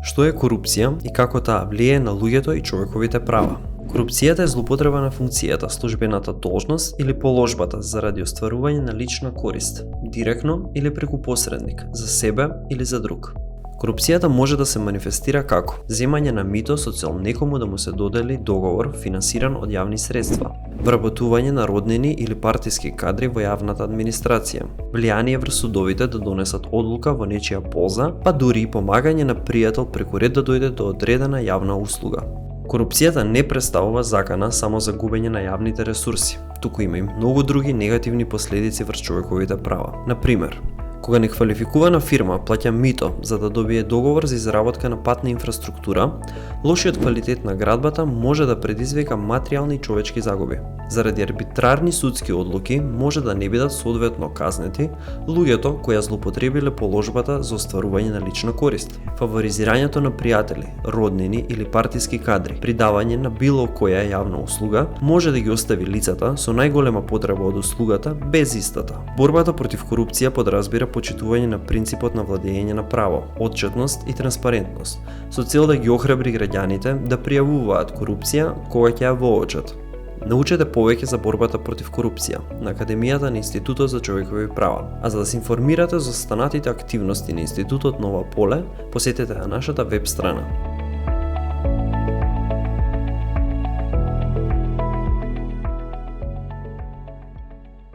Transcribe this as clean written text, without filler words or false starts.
Што е корупција и како таа влијае на луѓето и човековите права? Корупцијата е злоупотреба на функцијата, службената должност или положбата заради остварување на лична корист, директно или преку посредник, за себе или за друг. Корупцијата може да се манифестира како земање на мито со цел некому да му се додели договор финансиран од јавни средства, вработување на роднини или партиски кадри во јавната администрација, влијание врз судовите да донесат одлука во нечија полза, па дури и помагање на пријател преку ред да дојде до одредена јавна услуга. Корупцијата не представува закана само за губење на јавните ресурси, туку има и многу други негативни последици врз човековите права. Например, кога неквалификувана фирма плаќа мито за да добие договор за изработка на патна инфраструктура, лошиот квалитет на градбата може да предизвика материјални и човечки загуби. Заради арбитрарни судски одлуки може да не бидат соодветно казнети луѓето кои ја злоупотребиле положбата за остварување на лична корист. Фаворизирањето на пријатели, роднини или партиски кадри при давање на било која јавна услуга може да ги остави лицата со најголема потреба од услугата без истата. Борбата против корупција подразбира почитување на принципот на владење на право, отчетност и транспарентност, со цел да ги охрабри граѓаните да пријавуваат корупција кога ќе ја воочат. Научете повеќе за борбата против корупција на Академијата на Институтот за човекови права, а за да се информирате за останатите активности на Институтот Нова Поле, посетете нашата веб страна.